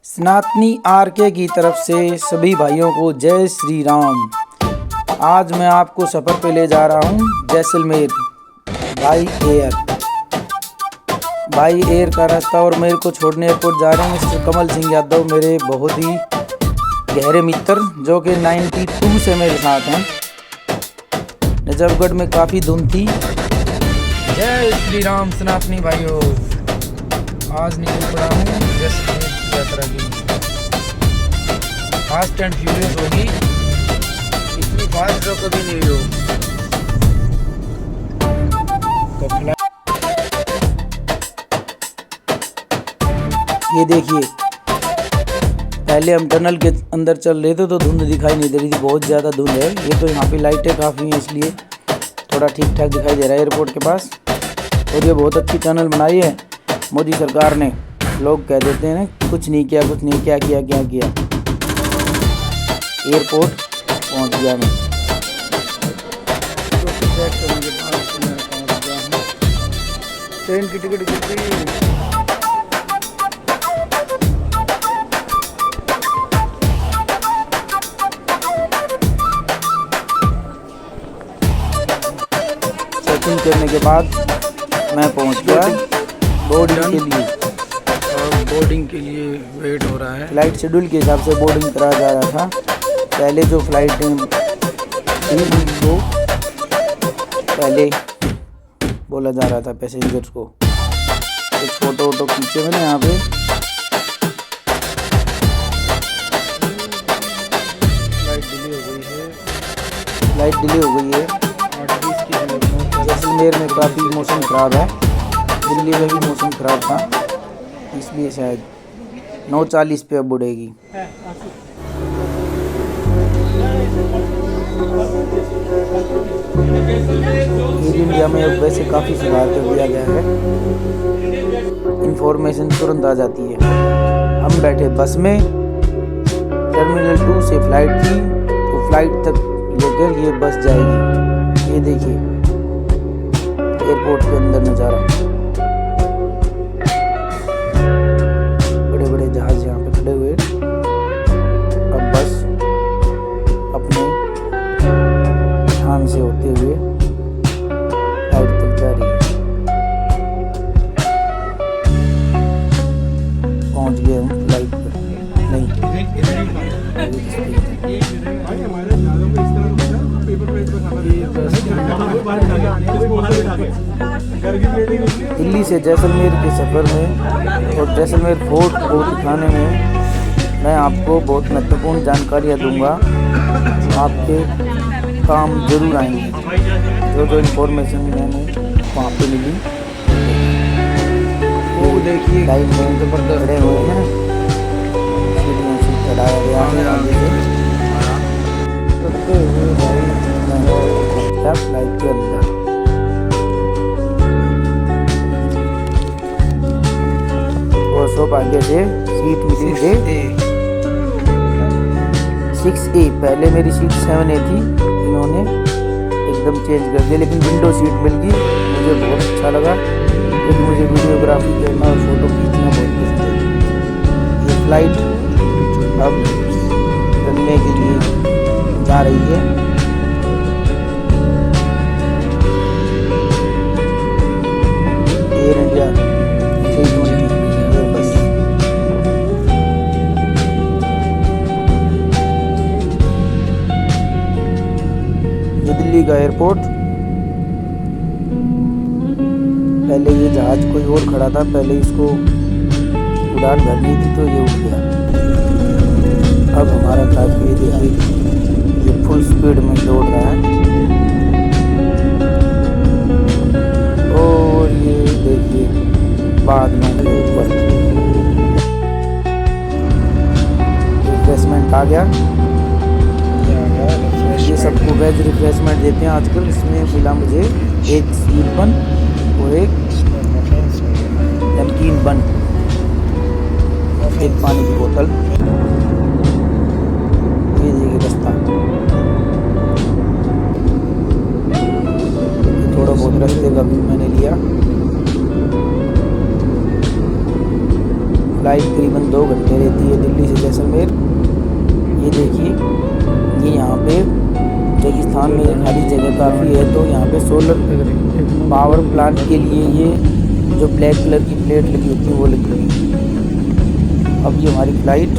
सनातनी आरके की तरफ से सभी भाइयों को जय श्री राम। आज मैं आपको सफ़र पे ले जा रहा हूँ Jaisalmer by air. By air का रास्ता और मेरे को छोड़ने एयरपोर्ट जा रहे हैं मिस्टर कमल सिंह यादव, मेरे बहुत ही गहरे मित्र जो कि 92 से मेरे साथ हैं। नजफगढ़ में काफ़ी धुंध थी। जय श्री राम सनातनी भाइयों, आज निकल पड़ा हूँ जैसलमेर की यात्रा के लिए। फास्ट एंड फ्यूरियस होगी, इतनी फास्ट जो कभी नहीं हो। तो ये देखिए, पहले हम टनल के अंदर चल रहे थे तो धुंध दिखाई नहीं दे रही थी, बहुत ज़्यादा धुंध है। ये तो यहाँ पे लाइटें काफ़ी हैं इसलिए थोड़ा ठीक ठाक दिखाई दे रहा है एयरपोर्ट के पास। और ये बहुत अच्छी टनल बनाई है मोदी सरकार ने। लोग कह देते हैं ना कुछ नहीं किया, कुछ नहीं किया, क्या किया। एयरपोर्ट पहुँच गया मैं। ट्रेन की टिकट कितनी? चेकिंग करने के बाद मैं पहुंच गया बोर्डिंग के लिए। और बोर्डिंग के लिए वेट हो रहा है। फ़्लाइट शेड्यूल के हिसाब से बोर्डिंग कराया जा रहा था। पहले जो फ़्लाइट थी वो पहले बोला जा रहा था पैसेंजर्स को। कुछ फ़ोटो वोटो खींचे मैंने यहाँ पे। फ्लाइट डिले हो गई है। जैसलमेर में काफ़ी मौसम ख़राब है, दिल्ली में भी मौसम ख़राब था, इसलिए शायद 9:40 पे अब उड़ेगी। एयर इंडिया में अब वैसे काफ़ी सुधार कर दिया गया है, इंफॉर्मेशन तुरंत आ जाती है। हम बैठे बस में, टर्मिनल 2 से फ़्लाइट थी तो फ़्लाइट तक लेकर ये बस जाएगी। ये देखिए एयरपोर्ट के अंदर नज़ारा, बड़े बड़े जहाज यहाँ पे खड़े हुए। अब बस अपने ध्यान से होते हुए फ्लाइट तक जा रही है। पहुँच गए हम फ्लाइट पर। नहीं, दिल्ली से जैसलमेर के सफ़र में और जैसलमेर फोर्ट को दिखाने में मैं आपको बहुत महत्वपूर्ण जानकारियाँ दूंगा, आपके काम जरूर आएंगे। जो इन्फॉर्मेशन मैंने वहाँ पे मिली, वो देखिए लाइन में तो पर खड़े हुए हैं, सीढ़ियों से चढ़ाया गया है आगे से फ्लाइट के अंदर। और सब आगे से सीट मिली मुझे 6A। पहले मेरी सीट 7A थी, इन्होंने एकदम चेंज कर दिया, लेकिन विंडो सीट मिल गई। मुझे बहुत अच्छा लगा क्योंकि मुझे वीडियोग्राफी करना और फोटो खींचना बहुत पसंद है। ये फ्लाइट अब चलने के लिए जा रही है। Air India 320 Airbus. ये दिल्ली का एयरपोर्ट। पहले ये जहाज कोई और खड़ा था, पहले इसको उड़ान भरनी थी तो ये उड़ गया। अब हमारा जहाज ये देखिए, ये फुल स्पीड में दौड़ रहा है। और ये देखिए बादलों के ऊपर रिफ्रेशमेंट आ गया। ये सबको वेज रिफ्रेशमेंट देते हैं आजकल। इसमें मिला मुझे एक स्वीट बन और एक नमकीन बन, एक पानी की बोतल। ये देखिए रास्ता, थोड़ा बहुत रास्ते का भी मैंने लिया। फ्लाइट करीबन 2 घंटे रहती है दिल्ली से जैसलमेर। ये देखिए, ये यहाँ पे रेगिस्तान में खाली जगह काफ़ी है, तो यहाँ पे सोलर पावर प्लांट के लिए ये जो ब्लैक कलर की प्लेट लगी होती है वो लगी हुई है। अब ये हमारी फ्लाइट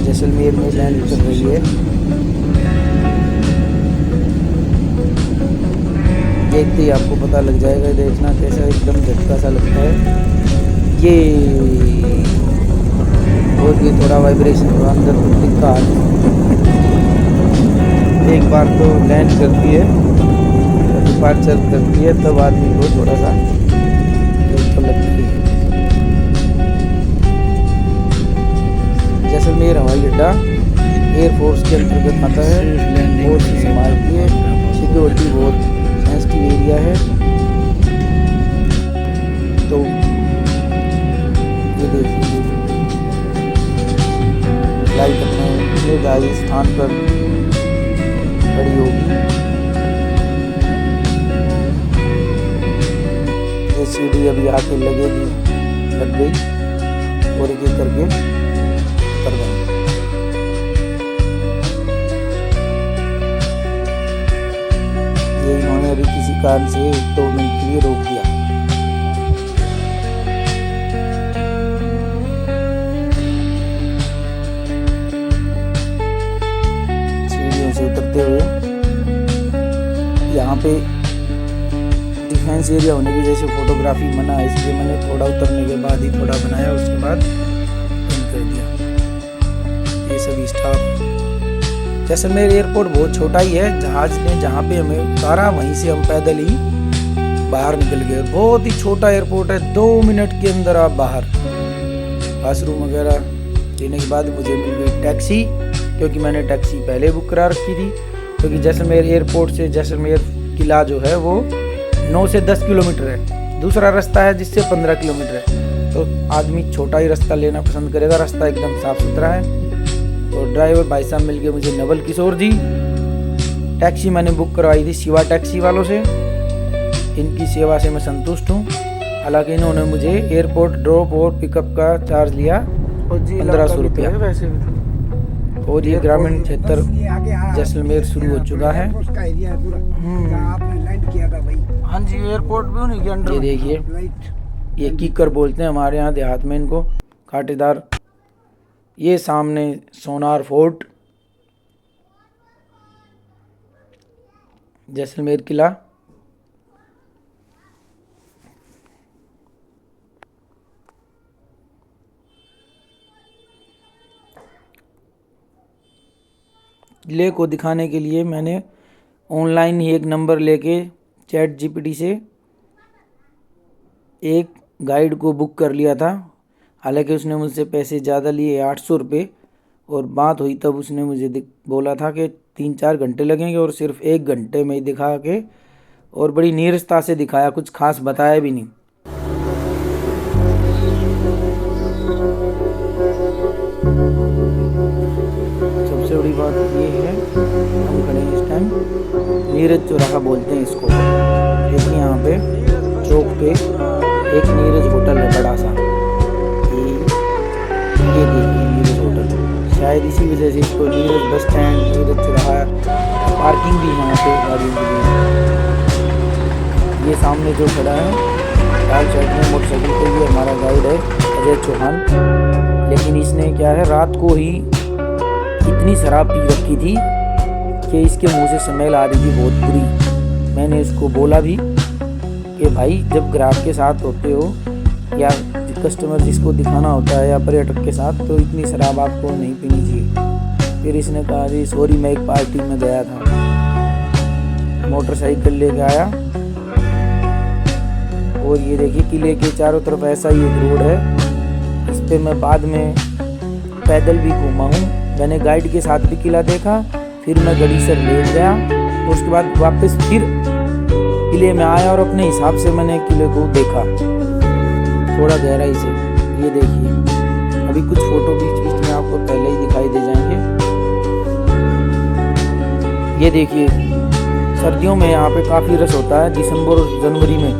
जैसलमेर में लैंड कर रही है। देखते ही आपको पता लग जाएगा, देखना कैसा एकदम झटका सा लगता है ये। और ये थोड़ा वाइब्रेशन हुआ अंदर तो दिखा। एक बार तो लैंड करती है, डिपार्चर करती है, तब आदमी को थोड़ा सा तो लगती है। जैसलमेर हवाई अड्डा एयरफोर्स के अंतर्गत आता है और संभालती है। सिक्योरिटी बहुत सेंसिटिव एरिया है। तो ये देखिए, फ्लाइट अपने राजस्थान पर खड़ी होगी। ये सीढ़ी अभी आके लगेगी, लग गई और एक एक करके उतर गई। ये इन्होंने अभी किसी कारण से 2 मिनट के लिए रोक दिया। सीढ़ियों से उतरते हुए यहाँ पे डिफेंस एरिया होने की वजह से फोटोग्राफी मना है, इसलिए मैंने थोड़ा उतरने के बाद ही थोड़ा बनाया, उसके बाद बंद कर दिया। ये सभी स्टाफ। जैसलमेर एयरपोर्ट बहुत छोटा ही है। जहाज ने जहाँ पे हमें उतारा वहीं से हम पैदल ही बाहर निकल गए। बहुत ही छोटा एयरपोर्ट है, 2 मिनट के अंदर आप बाहर। बाथरूम वगैरह लेने के बाद मुझे मिल गई टैक्सी, क्योंकि मैंने टैक्सी पहले बुक करा रखी थी। क्योंकि जैसलमेर एयरपोर्ट से जैसलमेर किला जो है वो 9 से 10 किलोमीटर है। दूसरा रास्ता है जिससे 15 किलोमीटर है। तो आदमी छोटा ही रास्ता लेना पसंद करेगा। रास्ता एकदम साफ सुथरा है। और ड्राइवर भाई साहब मिल गए मुझे नवल किशोर जी। टैक्सी मैंने बुक करवाई थी शिवा टैक्सी वालों से। इनकी सेवा से मैं संतुष्ट हूँ। हालांकि इन्होंने मुझे एयरपोर्ट ड्रॉप और पिकअप का चार्ज लिया 1500 रुपया। और ये ग्रामीण क्षेत्र जैसलमेर शुरू हो चुका है। हाँ जी, एयरपोर्ट भी उन्हीं के अंडर। ये देखिए, ये कीकर बोलते हैं हमारे यहाँ देहात में इनको, कांटेदार। ये सामने सोनार फोर्ट, जैसलमेर किला। किले को दिखाने के लिए मैंने ऑनलाइन ही एक नंबर लेके चैट जीपीटी से एक गाइड को बुक कर लिया था। हालांकि उसने मुझसे पैसे ज़्यादा लिए, 800 रुपये। और बात हुई तब उसने मुझे बोला था कि 3-4 घंटे लगेंगे, और सिर्फ 1 घंटे में ही दिखा के, और बड़ी नीरसता से दिखाया, कुछ खास बताया भी नहीं। सबसे बड़ी बात ये है, हम खड़े हैं इस टाइम नीरज चौराहा बोलते हैं इसको। देखिए यहाँ पे चौक पे एक नीरज होटल है बड़ा सा। ये देखिए नीरज होटल, शायद इसी वजह से इसको नीरज बस स्टैंड, नीरज चौराहा। पार्किंग भी यहाँ पे गाड़ियों के लिए। ये सामने जो खड़ा है लाल शर्ट में मोटरसाइकिल पे, ये हमारा गाइड है अजय चौहान। लेकिन इसने क्या है, रात को ही इतनी शराब पी रखी थी कि इसके मुंह से स्मेल आ रही थी बहुत बुरी। मैंने इसको बोला भी कि भाई, जब ग्राहक के साथ होते हो या कस्टमर जिसको दिखाना होता है या पर्यटक के साथ, तो इतनी शराब आपको नहीं पीनी चाहिए। फिर इसने कहा जी सॉरी, मैं एक पार्टी में गया था। मोटरसाइकिल लेके आया। और ये देखिए किले के चारों तरफ ऐसा ही एक रोड है। इस पे मैं बाद में पैदल भी घूमा हूँ। मैंने गाइड के साथ भी किला देखा, फिर मैं गाड़ी से लेट गया, उसके बाद वापस फिर किले में आया और अपने हिसाब से मैंने किले को देखा थोड़ा गहराई से। ये देखिए, अभी कुछ फोटो बीच में आपको पहले ही दिखाई दे जाएंगे। ये देखिए, सर्दियों में यहाँ पे काफ़ी रश होता है, दिसंबर और जनवरी में।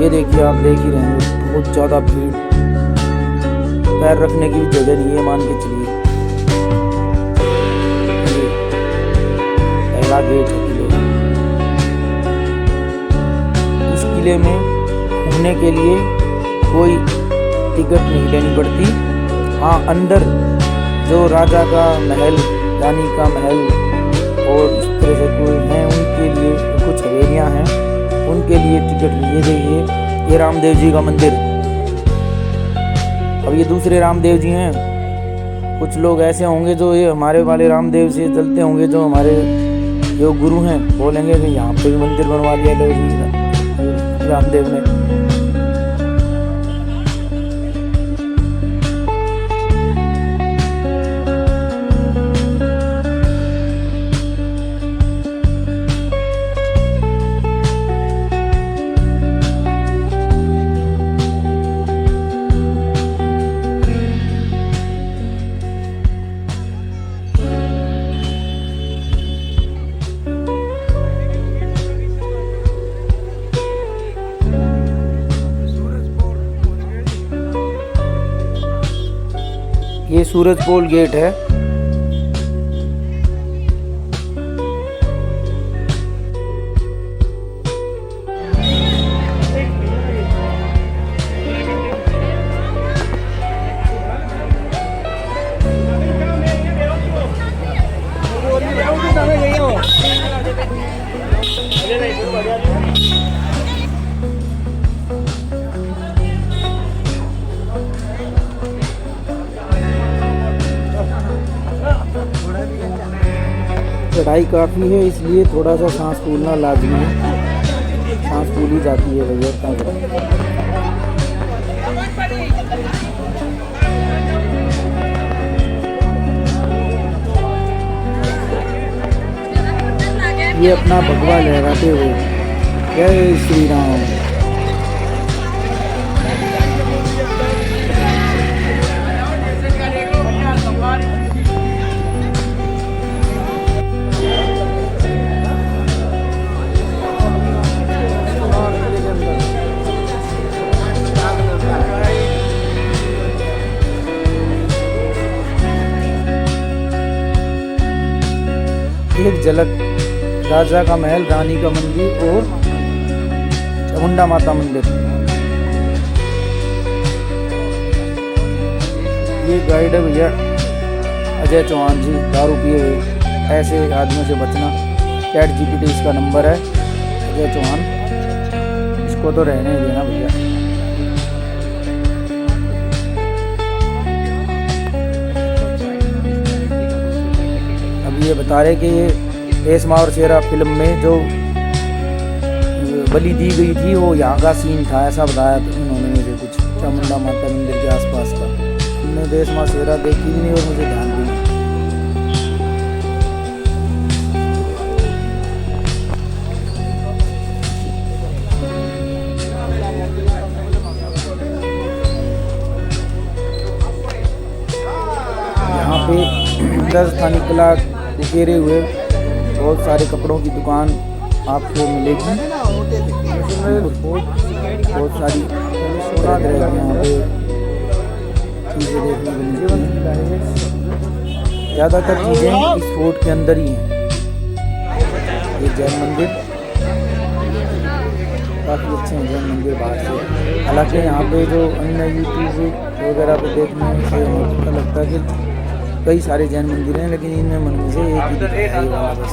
ये देखिए, आप देख ही रहे हैं। बहुत ज़्यादा भीड़, पैर रखने की भी जगह नहीं है, मान के चलिए। ये पहला गेट है किले का। इस किले में घूमने के लिए कोई टिकट नहीं लेनी पड़ती। हाँ, अंदर जो राजा का महल, रानी का महल और इस तरह से कोई हैं, उनके लिए कुछ हवेलियाँ हैं, उनके लिए टिकट लिए गई है। ये रामदेव जी का मंदिर। अब ये दूसरे रामदेव जी हैं। कुछ लोग ऐसे होंगे जो ये हमारे वाले रामदेव से चलते होंगे, जो हमारे जो गुरु हैं, बोलेंगे कि यहाँ पे भी मंदिर बनवा लिया रामदेव ने। ये सूरजपोल गेट है। चढ़ाई काफ़ी है, इसलिए थोड़ा सा सांस फूलना लाजमी है। सांस फूली जाती है भैया। ये अपना भगवा लहराते हुए जय श्री राम। एक झलक राजा का महल, रानी का मंदिर और चामुंडा माता मंदिर। ये गाइड है भैया अजय चौहान जी। दारू पिए हुए ऐसे आदमियों से बचना। ChatGPT इसका नंबर है, अजय चौहान। इसको तो रहने ही देना भैया। ये बता रहे कि ये देश माँ और शेरा फिल्म में जो बलि दी गई थी वो यहाँ का सीन था, ऐसा बताया था उन्होंने मुझे कुछ चामुंडा माता मंदिर के आसपास का। हमने देश माँ शेरा देखी भी नहीं और मुझे ध्यान भी नहीं। यहाँ पे राजस्थानी कला उकेरे हुए बहुत सारे कपड़ों की दुकान आपको मिलेगी। बहुत सारी यहाँ पे चीज़ें देखने को मिलती हैं। ज़्यादातर चीज़ें इस फोर्ट के अंदर ही हैं। ये जैन मंदिर काफ़ी अच्छे हैं, जैन मंदिर बाहर से। हालांकि यहाँ पे जो अन्य यूट्यूब वगैरह पे देखने से हमें पता लगता है कि कई सारे जैन मंदिर हैं, लेकिन इनमें मन से एक ही दिख रहा है वाला बस,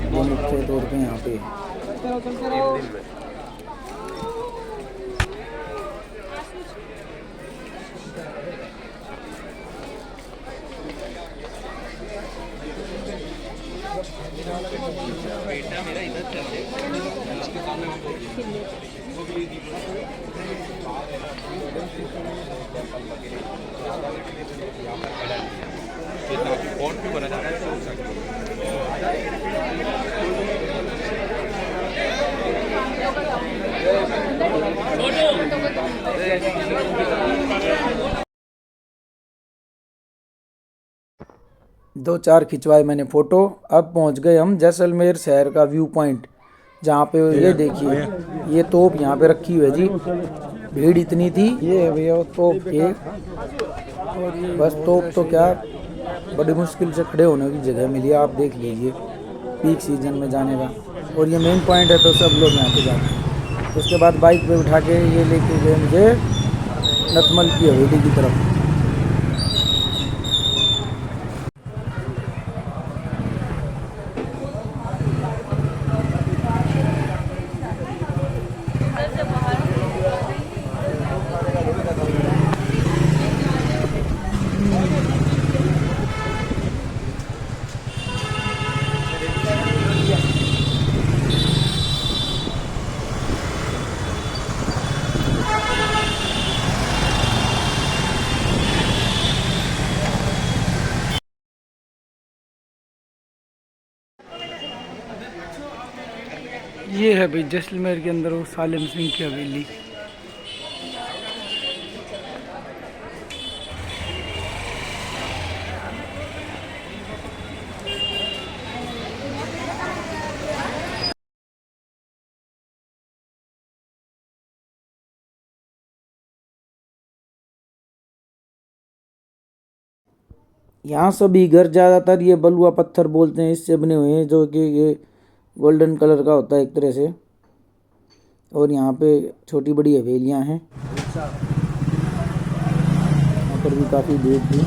जो मुख्य तौर पे यहाँ पे। और भी बना जा रहा है। दो चार खिंचवाए मैंने फ़ोटो। अब पहुंच गए हम जैसलमेर शहर का व्यू पॉइंट, जहाँ पे ये देखिए ये तोप यहाँ पे रखी हुई है जी। भीड़ इतनी थी। ये है भैया वो तोप के, बस तोप तो क्या, बड़ी मुश्किल से खड़े होने की जगह मिली। आप देख लीजिए पीक सीजन में जाने का, और ये मेन पॉइंट है तो सब लोग यहाँ पे जाते हैं। उसके बाद बाइक पे उठा के ये लेके गए मुझे नतमल की हवेली की तरफ। ये है भाई जैसलमेर के अंदर वो सालिम सिंह की हवेली। यहाँ सभी घर ज़्यादातर ये बलुआ पत्थर बोलते हैं, इससे बने हुए हैं, जो कि ये गोल्डन कलर का होता है एक तरह से। और यहाँ पे छोटी बड़ी हवेलियाँ हैं। यहाँ पर भी काफ़ी भीड़ थी।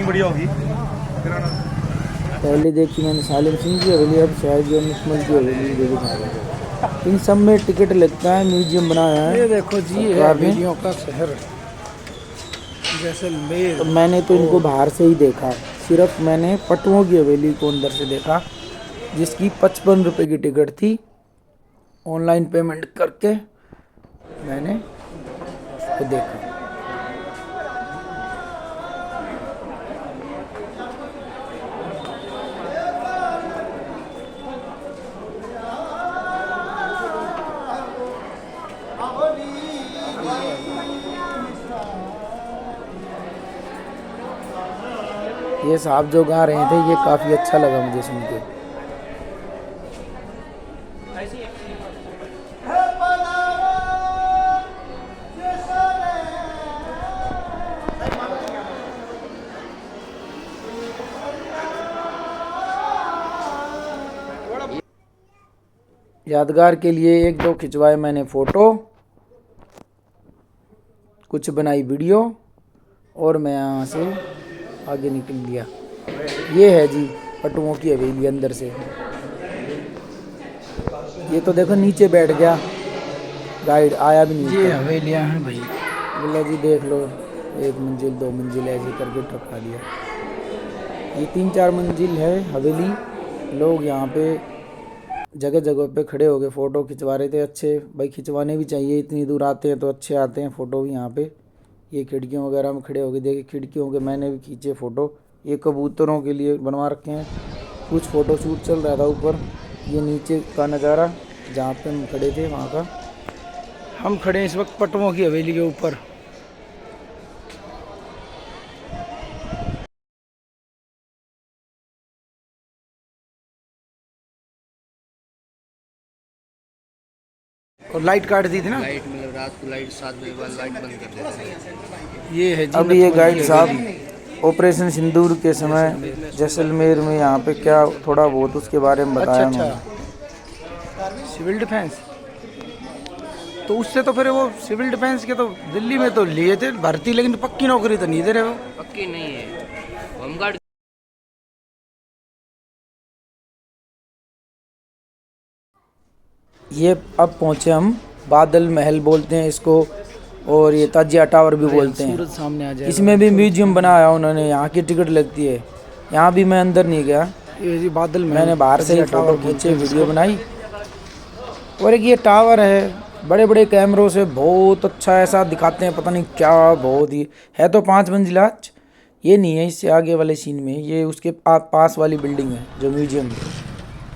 बढ़िया होगी। पहले देखी मैंने सालिम सिंह की हवेली, अब शायद ये नतमल की हवेली देखी। इन सब में टिकट लगता है, म्यूजियम बनाया है। ये देखो जी, ये हवेलियों का शहर जैसलमेर। तो मैंने तो इनको बाहर से ही देखा, सिर्फ मैंने पटुओं की हवेली को अंदर से देखा, जिसकी 55 रुपये की टिकट थी। ऑनलाइन पेमेंट करके मैंने उसको देखा। ये साहब जो गा रहे थे, ये काफ़ी अच्छा लगा मुझे सुन के। यादगार के लिए एक दो खिंचवाए मैंने फ़ोटो, कुछ बनाई वीडियो, और मैं यहाँ से आगे निकल लिया। ये है जी पटुओं की हवेली अंदर से। ये तो देखो नीचे बैठ गया गाइड, आया भी नहीं। ये हवेलियाँ हैं भाई, बोला जी देख लो, 1 मंजिल 2 मंजिल ऐसे करके टपका दिया। ये 3-4 मंजिल है हवेली। लोग यहाँ पे जगह जगह पे खड़े हो गए फ़ोटो खिंचवा रहे थे। अच्छे भाई, खिंचवाने भी चाहिए, इतनी दूर आते हैं तो अच्छे आते हैं फ़ोटो भी यहाँ पे। ये खिड़कियों वगैरह में खड़े हो गए, देखिए खिड़कियों के मैंने भी खींचे फ़ोटो। ये कबूतरों के लिए बनवा रखे हैं। कुछ फ़ोटो शूट चल रहा था ऊपर। ये नीचे का नज़ारा जहाँ पे हम खड़े थे वहाँ का। हम खड़े हैं इस वक्त पटुओं की हवेली के ऊपर। और लाइट काट दी थी ना, लाइट मतलब रात को लाइट 7 बजे बाद लाइट बंद कर देते हैं। ये है जी। अब ये गाइड साहब ऑपरेशन सिंदूर के समय जैसलमेर में यहाँ पे क्या थोड़ा बहुत उसके बारे में बताया। अच्छा, सिविल डिफेंस। तो उससे तो फिर वो सिविल डिफेंस के तो दिल्ली में तो लिए थे भर्ती, लेकिन पक्की नौकरी तो नहीं दे रहे। वो पक्की नहीं है, होमगार्ड। ये अब पहुँचे हम बादल महल बोलते हैं इसको, और ये ताजिया टावर भी बोलते हैं। सामने आ जाए। इसमें भी म्यूजियम बनाया उन्होंने, यहाँ की टिकट लगती है। यहाँ भी मैं अंदर नहीं गया, ये जी बादल महल। मैंने बाहर से ही फ़ोटो खींचे, वीडियो बनाई। और एक ये टावर है, बड़े बड़े कैमरों से बहुत अच्छा ऐसा दिखाते हैं, पता नहीं क्या। बहुत ही है तो 5 मंजिला। ये नहीं है, इससे आगे वाले सीन में ये उसके पास वाली बिल्डिंग है जो म्यूजियम है।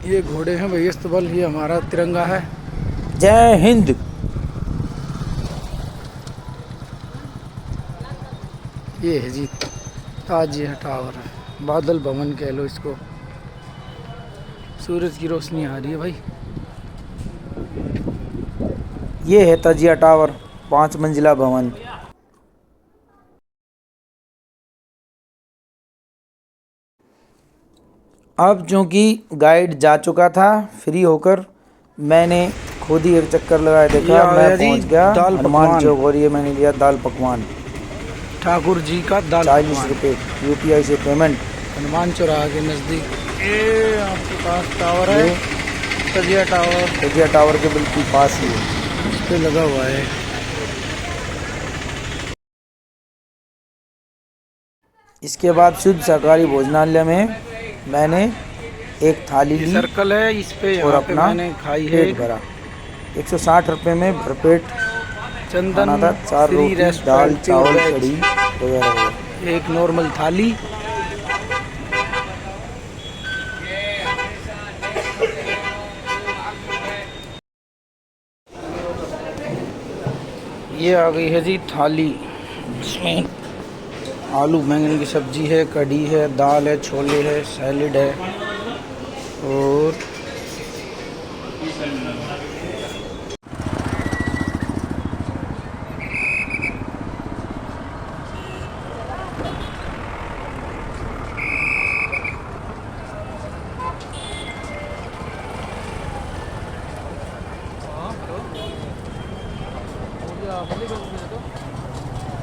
ये घोड़े हैं भाई, इस्तबल। ये हमारा तिरंगा है। जय हिंद। ये है जी ताजिया टावर, बादल भवन कह लो इसको। सूरज की रोशनी आ रही है भाई। ये है तजिया टावर, 5 मंजिला भवन। अब चूँकि गाइड जा चुका था फ्री होकर, मैंने खुद ही एक चक्कर लगाया, देखा मैं पहुंच गया हनुमान चौक, और ये मैंने लिया दाल पकवान ठाकुर जी का दाल 40 रुपये UPI से पेमेंट। हनुमान चौराहा के नज़दीक ये आपके पास टावर है, तजिया टावर, तजिया टावर के बिल्कुल पास ही है, इस पे लगा हुआ है। इसके बाद शुद्ध शाकाहारी भोजनालय में मैंने एक थाली ली सर्कल है, इस पे और यहाँ पे अपना मैंने खाई है। पेट भरा। 160 रुपये में भरपेट चंदन खाना था, 4 श्री रोटी, दाल, रेस्टोरेंट चावल, वेज, कढ़ी वगैरह वगैरह। एक नॉर्मल थाली। ये आ गई है जी थाली, जिसमें आलू बैंगन की सब्जी है, कढ़ी है, दाल है, छोले है, सैलेड है और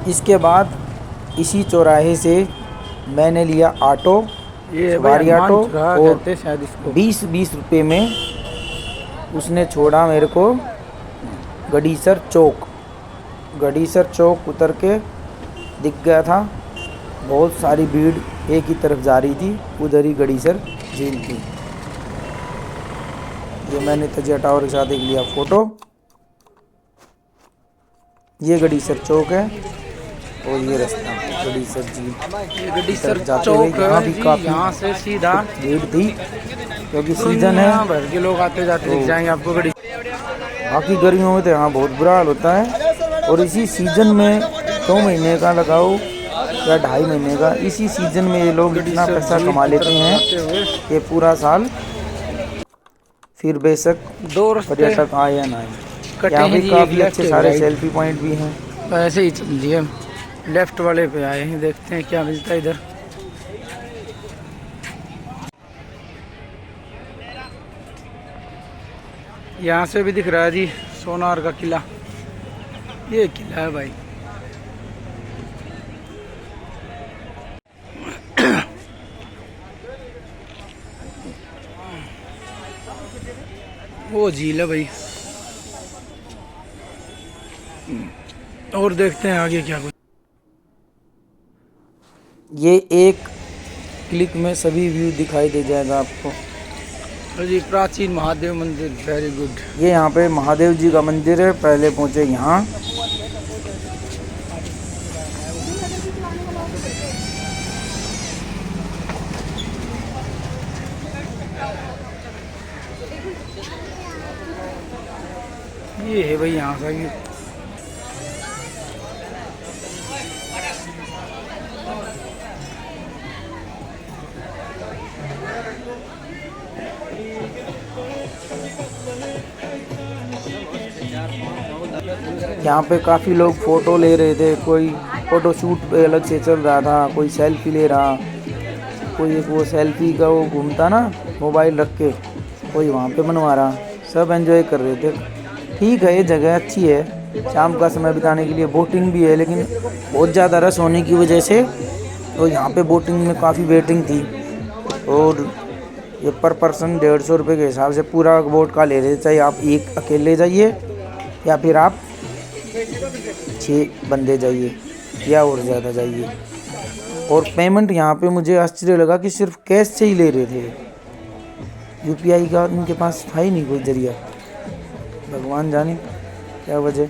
इसके बाद इसी चौराहे से मैंने लिया ऑटो, ये सवारी ऑटो, और कहते हैं शायद इसको। 20 रुपये में उसने छोड़ा मेरे को गडीसर चौक। गडीसर चौक उतर के दिख गया था, बहुत सारी भीड़ एक ही तरफ जा रही थी, उधर ही गडीसर झील थी। ये मैंने तजिया टावर के साथ एक लिया फ़ोटो। ये गडीसर चौक है और ये रास्ता गडीसर झील। ये गडीसर जाते हुए चौक यहाँ है भी जी, काफ़ी यहाँ से सीधा भीड़ थी क्योंकि सीज़न है, दुनिया भर के लोग आते जाते दिख जाएंगे आपको। गडी बाकी गर्मियों में तो यहाँ बहुत बुरा हाल होता है, और इसी सीज़न में 2 महीने का लगाओ या 2.5 महीने का, इसी सीज़न में ये लोग इतना पैसा कमा लेते हैं कि पूरा साल फिर बेशक पर्यटक आए या ना आए। यहाँ भी काफ़ी अच्छे सारे सेल्फी पॉइंट भी हैं। तो ऐसे ही चल दिए, लेफ्ट वाले पे आए हैं, देखते हैं क्या मिलता है इधर। यहाँ से भी दिख रहा है जी सोनार का किला, ये किला है भाई। वो झील है भाई, और देखते हैं आगे क्या कुछ। ये एक क्लिक में सभी व्यू दिखाई दे जाएगा आपको। और जी प्राचीन महादेव मंदिर, वेरी गुड। ये यहाँ पे महादेव जी का मंदिर है, पहले पहुँचे यहाँ। ये है भाई यहाँ का व्यू। यहाँ पे काफ़ी लोग फ़ोटो ले रहे थे, कोई फ़ोटो शूट पे अलग से चल रहा था, कोई सेल्फी ले रहा, कोई एक वो सेल्फी का वो घूमता ना मोबाइल रख के, कोई वहाँ पे बनवा रहा, सब एंजॉय कर रहे थे। ठीक है, ये जगह अच्छी है शाम का समय बिताने के लिए। बोटिंग भी है, लेकिन बहुत ज़्यादा रश होने की वजह से तो यहाँ पे बोटिंग में काफ़ी वेटिंग थी, और ये पर पर्सन 150 रुपये के हिसाब से पूरा बोट का ले रहे थे। चाहे आप एक अकेले जाइए या फिर आप 6 बंदे जाइए या और ज़्यादा जाइए। और पेमेंट यहाँ पे मुझे आश्चर्य लगा कि सिर्फ कैश से ही ले रहे थे, UPI का उनके पास था ही नहीं कोई जरिया। भगवान जाने क्या वजह।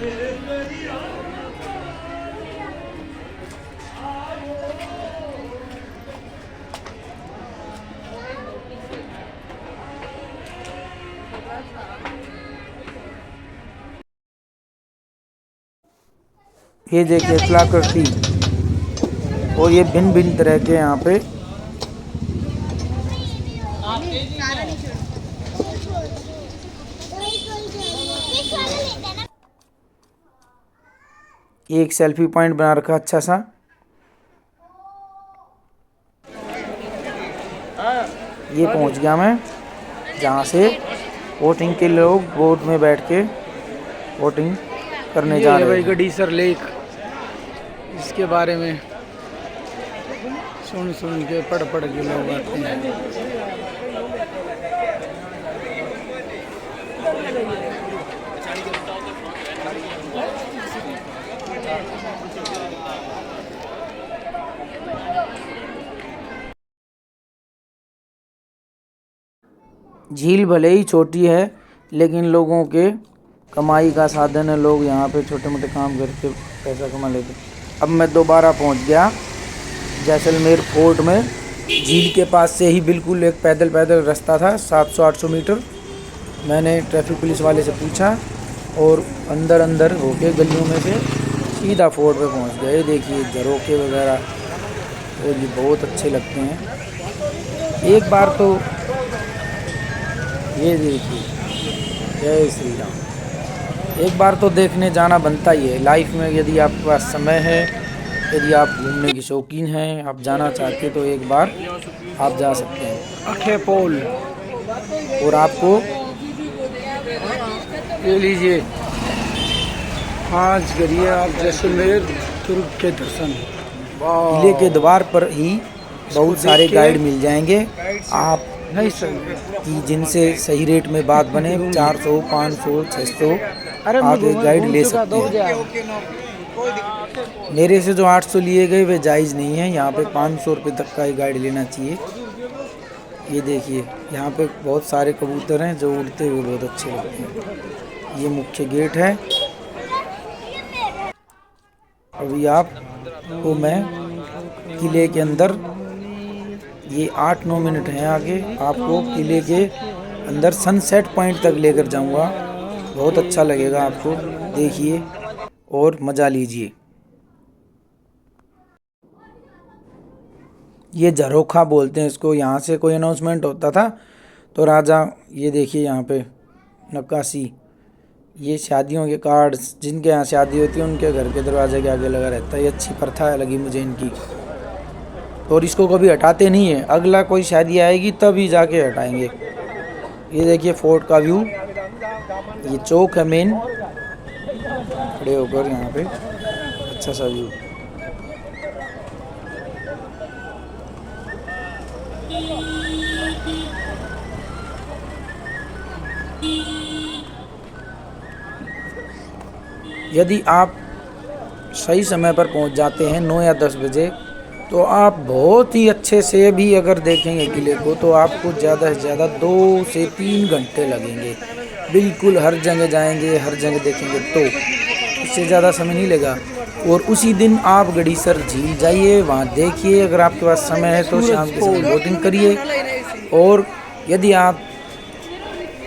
ये देखिए कलाकृति, और ये भिन्न भिन्न तरह के यहाँ पे एक सेल्फी पॉइंट बना रखा अच्छा सा। ये पहुंच गया मैं जहाँ से वोटिंग के लोग बोट में बैठ के वोटिंग करने जा ये रहे भाई हैं। गडीसर लेक, इसके बारे में सुन सुन के पढ़ पढ़ के लोग आते हैं। झील भले ही छोटी है लेकिन लोगों के कमाई का साधन है। लोग यहाँ पे छोटे मोटे काम करके पैसा कमा लेते। अब मैं दोबारा पहुँच गया जैसलमेर फोर्ट में। झील के पास से ही बिल्कुल एक पैदल रास्ता था 700-800 मीटर। मैंने ट्रैफिक पुलिस वाले से पूछा और अंदर होके गलियों में से सीधा फोर्ट पे पहुँच गया। ये देखिए झरोखे वगैरह, और ये बहुत अच्छे लगते हैं। एक बार तो ये देखिए, जय श्री राम, एक बार तो देखने जाना बनता ही है लाइफ में। यदि आपके पास समय है, यदि आप घूमने की शौकीन हैं, आप जाना चाहते हैं तो एक बार आप जा सकते हैं। अखे पोल, और आपको ले लीजिए, आज करिए आप जैसलमेर दुर्ग के दर्शन। किले के द्वार पर ही बहुत सारे गाइड मिल जाएंगे आप नहीं सर, कि जिनसे सही रेट में बात बने। 400, 500, 600 आप एक गाइड ले सकते हैं। मेरे से जो 800 लिए गए वे जायज़ नहीं है। यहाँ पे 500 रुपये तक का ही गाइड लेना चाहिए। ये देखिए यहाँ पे बहुत सारे कबूतर हैं जो उड़ते हुए बहुत अच्छे लगते हैं। ये मुख्य गेट है। अभी आपको मैं किले के अंदर, ये 8-9 मिनट हैं आगे, आपको किले के अंदर सनसेट पॉइंट तक लेकर जाऊंगा। बहुत अच्छा लगेगा आपको, देखिए और मज़ा लीजिए। ये झरोखा बोलते हैं इसको। यहाँ से कोई अनाउंसमेंट होता था तो राजा, ये देखिए यहाँ पे नक्काशी, ये शादियों के कार्ड्स, जिनके यहाँ शादी होती है उनके घर के दरवाजे के आगे लगा रहता है। ये अच्छी प्रथा लगी मुझे इनकी, और इसको कभी हटाते नहीं है। अगला कोई शादी आएगी तभी जाके हटाएंगे। ये देखिए फोर्ट का व्यू, ये चौक है मेन, खड़े होकर यहाँ पे अच्छा सा व्यू। यदि आप सही समय पर पहुंच जाते हैं 9 या 10 बजे, तो आप बहुत ही अच्छे से भी अगर देखेंगे किले को तो आपको ज़्यादा से ज़्यादा 2 से 3 घंटे लगेंगे। बिल्कुल हर जगह जाएंगे, हर जगह देखेंगे तो इससे ज़्यादा समय नहीं लगेगा। और उसी दिन आप गडीसर झील जाइए, वहाँ देखिए। अगर आपके पास समय है तो शाम के समय बोटिंग करिए। और यदि आप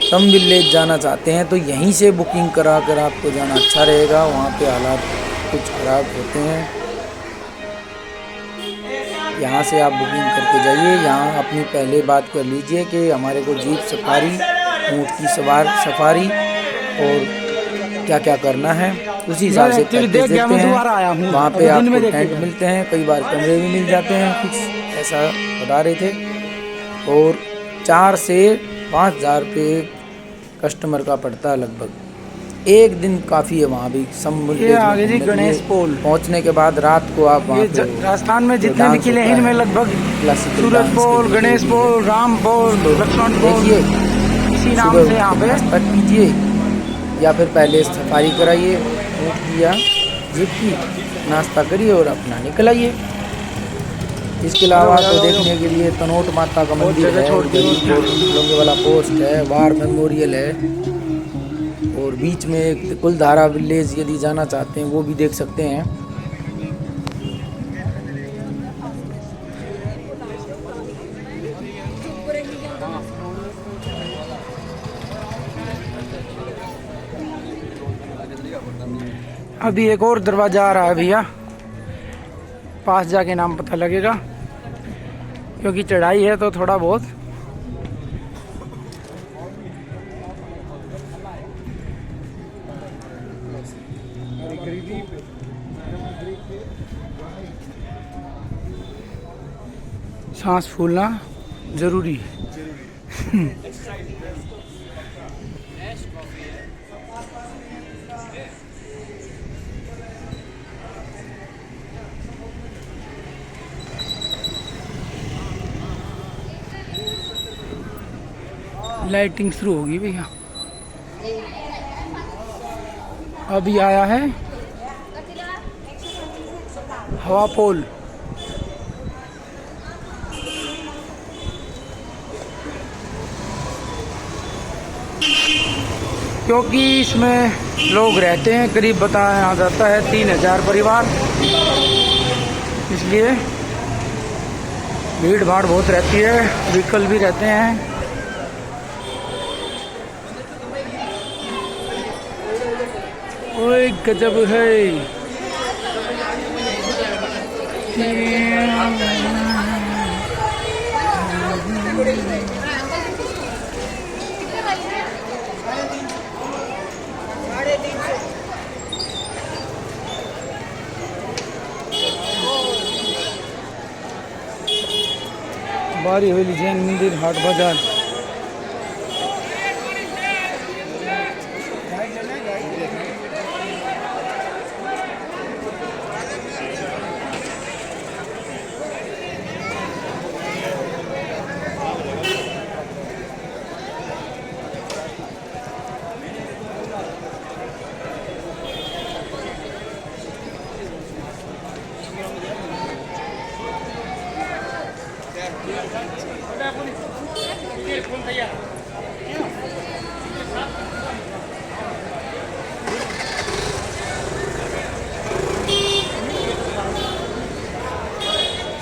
सम विलेज जाना चाहते हैं तो यहीं से बुकिंग करा कर आपको जाना अच्छा रहेगा। वहाँ पे हालात कुछ ख़राब होते हैं। यहाँ से आप बुकिंग करके जाइए। यहाँ अपनी पहले बात कर लीजिए कि हमारे को जीप सफारी, ऊँट की सफारी और क्या क्या करना है, उसी हिसाब से पैकेज देते हैं। वहाँ पे आपको टेंट मिलते हैं, कई बार कमरे भी मिल जाते हैं फिक्स, ऐसा बता रहे थे। और 4 से 5,000 रुपये कस्टमर का पड़ता है लगभग। एक दिन काफ़ी है वहाँ भी। ये आगे जी गणेश पोल पहुँचने के बाद रात को आप वहाँ पे राजस्थान में जितने भी किले हैं इनमें लगभग सूरज पोल, गणेश पोल, राम पोल, लक्ष्मण पोल, इसी नाम से यहाँ पे नाश्ता कीजिए या फिर पहले सफारी कराइए ऊँट की या जीप की, नाश्ता करिए और अपना निकल आइए। इसके अलावा तो देखने के लिए तनोट माता का मंदिर है, लोंगे वाला पोस्ट है, वार मेमोरियल है, और बीच में एक कुलधारा विलेज यदि जाना चाहते हैं वो भी देख सकते हैं। अभी एक और दरवाज़ा आ रहा है भैया, पास जाके नाम पता लगेगा, क्योंकि चढ़ाई है तो थोड़ा बहुत। सांस फूलना जरूरी है। लाइटिंग शुरू होगी भैया। अभी आया है हवा पोल। क्योंकि इसमें लोग रहते हैं, करीब बताया जाता है 3000 परिवार, इसलिए भीड़ भाड़ बहुत रहती है, व्हीकल भी रहते हैं। ओए गजब है। बारी हवेली जैन मंदिर हाट बाजार।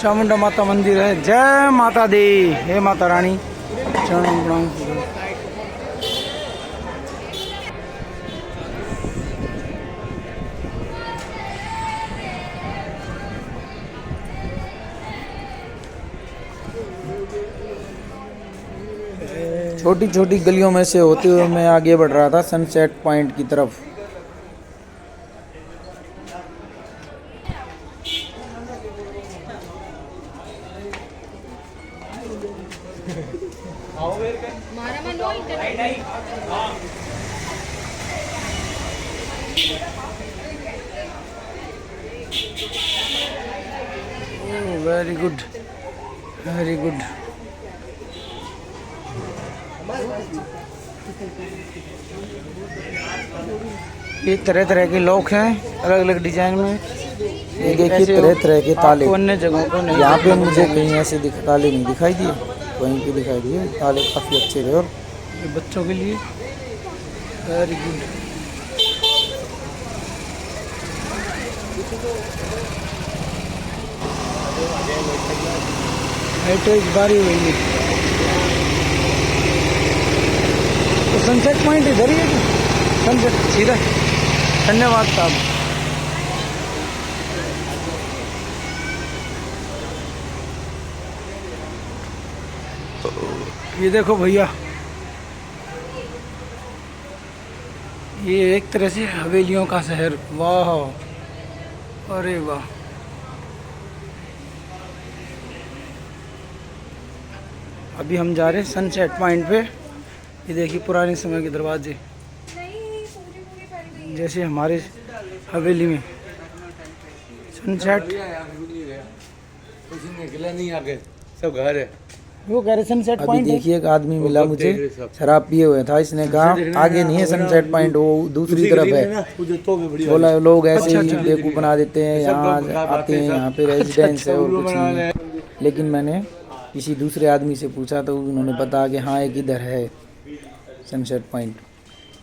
चामुंडा माता मंदिर है। जय माता दी, हे माता रानी, चरणों प्रणाम। छोटी छोटी गलियों में से होते हुए मैं आगे बढ़ रहा था सनसेट पॉइंट की तरफ। Very good, very good. ये तरह तरह के लॉक हैं, अलग अलग डिजाइन में। ये देखिए तरह तरह के ताले। आपको अन्य जगहों पर नहीं। यहाँ पे मुझे कहीं ऐसे ताले नहीं दिखाई दिए, वहीं पे दिखाई दिए। ताले काफ़ी अच्छे थे। और ये बच्चों के लिए वेरी गुड। हेरिटेज बारी हुई तो सनसेट पॉइंट इधर ही है क्या? सनसेट सीधा। धन्यवाद साहब। ये देखो भैया, ये एक तरह से हवेलियों का शहर। वाह, अरे वाह। अभी हम जा रहे हैं सनसेट पॉइंट पे। ये देखिए पुराने समय के दरवाजे, जैसे हमारे हवेली में सनसेट। सब घर है। वो कह रहे सनसेट अभी पॉइंट है। देखिए एक आदमी मिला मुझे, शराब पिए हुए था। इसने कहा आगे नहीं है सनसेट पॉइंट, वो दूसरी तरफ है। बोला लोग ऐसे ही बेवकूफ़ बना देते हैं, यहाँ आते हैं, यहाँ पे रेजिडेंस है और कुछ नहीं है। लेकिन मैंने किसी दूसरे आदमी से पूछा तो उन्होंने बताया कि हाँ एक इधर है सनसेट पॉइंट।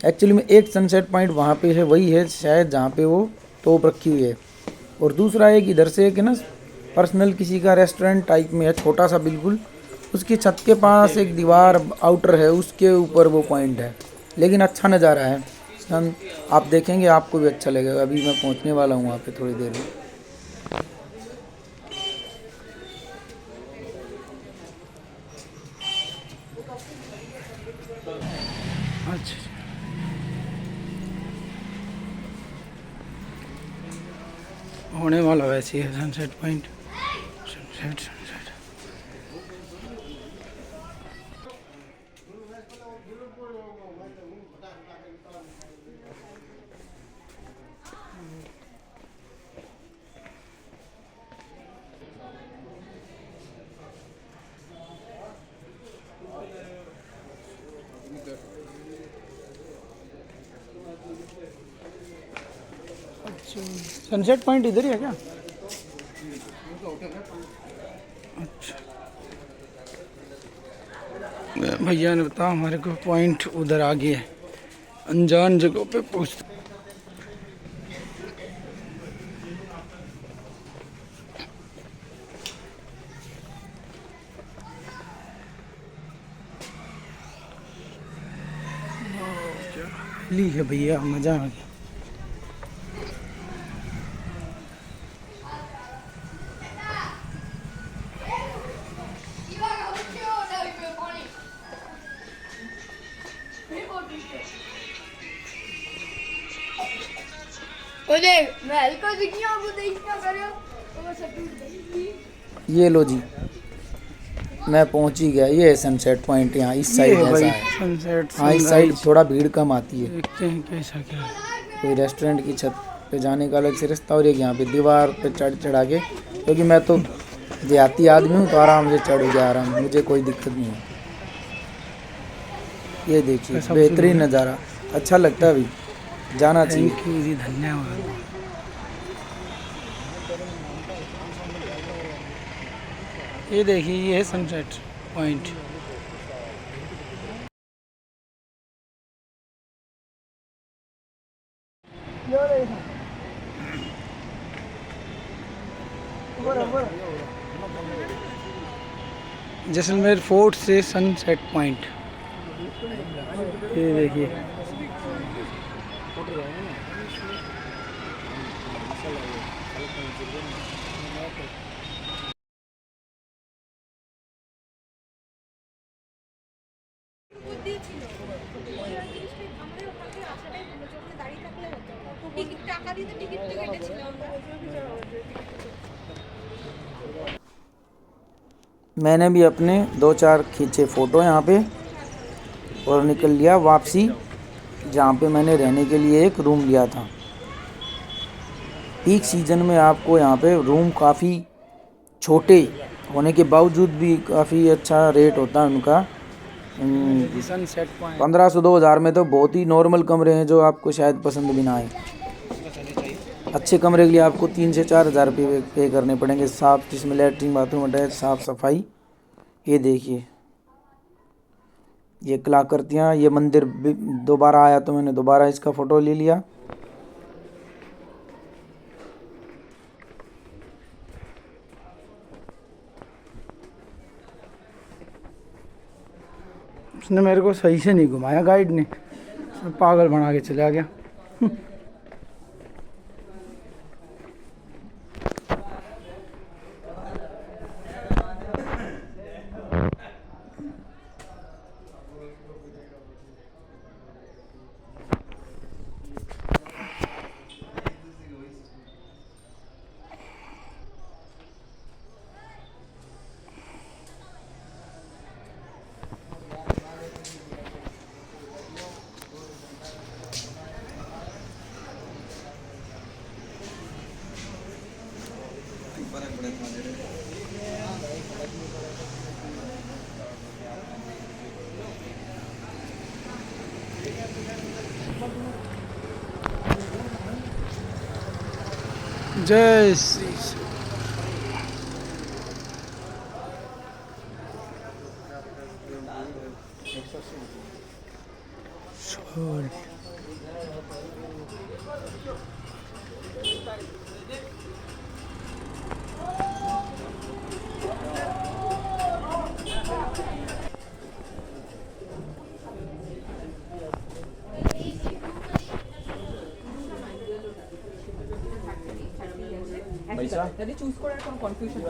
एक्चुअली में एक सनसेट पॉइंट वहाँ पे है, वही है शायद जहाँ पे वो तोप रखी हुई है। और दूसरा एक इधर से एक है ना पर्सनल किसी का रेस्टोरेंट टाइप में है, छोटा सा बिल्कुल, उसकी छत के पास एक दीवार आउटर है, उसके ऊपर वो पॉइंट है। लेकिन अच्छा नज़ारा है, आप देखेंगे आपको भी अच्छा लगेगा। अभी मैं पहुंचने वाला हूं वहाँ पे थोड़ी देर में। अच्छा, होने वाला वैसे है sunset point. Sunset sunset sunset point इधर ही है क्या? अच्छा, भैया ने बताया हमारे को पॉइंट उधर आगे है, अनजान जगह पे पूछ। ली है भैया, मजा आ गया। ये लो जी, मैं पहुंच ही गया। ये है सनसेट पॉइंट, यहाँ इस साइड ऐसा है। सनसेट, हाँ, इस साइड थोड़ा भीड़ कम आती है। देखते हैं कैसा क्या है। कोई रेस्टोरेंट की छत पे जाने का अलग से रास्ता, और एक यहाँ पे दीवार पे चढ़ा के, क्योंकि मैं तो देहाती आदमी हूँ तो आराम से चढ़ गया, आराम, मुझे कोई दिक्कत नहीं है। ये देखिए बेहतरीन नज़ारा, अच्छा लगता है, अभी जाना चाहिए। थैंक यू जी, धन्यवाद। ये देखिए, ये है सनसेट पॉइंट। जैसलमेर फोर्ट से सनसेट पॉइंट, ये देखिए। मैंने भी अपने 2-4 खींचे फ़ोटो यहाँ पे और निकल लिया वापसी, जहाँ पे मैंने रहने के लिए एक रूम लिया था। पीक सीज़न में आपको यहाँ पे रूम काफ़ी छोटे होने के बावजूद भी काफ़ी अच्छा रेट होता है उनका। सनसेट पॉइंट 1500-2000 में तो बहुत ही नॉर्मल कमरे हैं जो आपको शायद पसंद भी ना आए। अच्छे कमरे के लिए आपको 3 से 4 हज़ार रुपये पे करने पड़ेंगे, साफ, जिसमें लैट्रिन बाथरूम अटैच, साफ़ सफाई। ये देखिए, ये कलाकृतियाँ, ये मंदिर दोबारा आया तो मैंने दोबारा इसका फ़ोटो ले लिया। उसने मेरे को सही से नहीं घुमाया, गाइड ने पागल बना के चला गया। जय श्री అది చూసుకోవడానికి కన్ఫ్యూషన్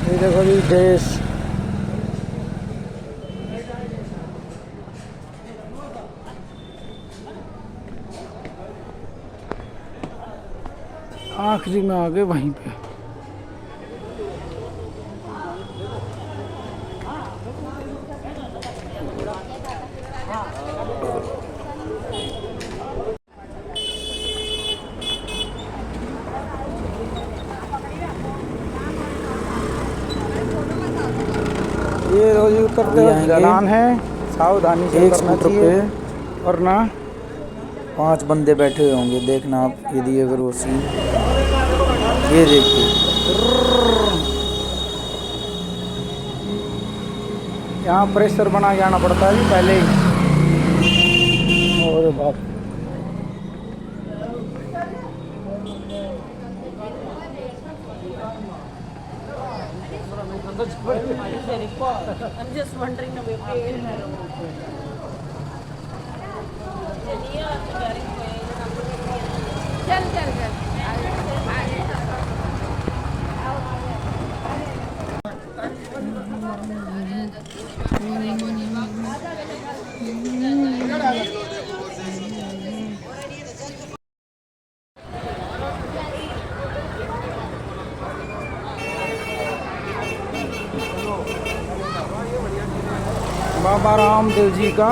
ये देखो जी ड्रेस, आखिरी में आ गए वहीं पे। ये रोज उतरते हुए ढलान है, सावधानी से एक करना स्कूटर चाहिए पे वरना 5 बंदे बैठे हुए होंगे, देखना आप यदि अगर वो सीन ये देखिए। यहाँ प्रेशर बना के आना पड़ता है जी पहले ही। और बाप I'm just wondering the way चल चल चल बाबा रामदेव जी का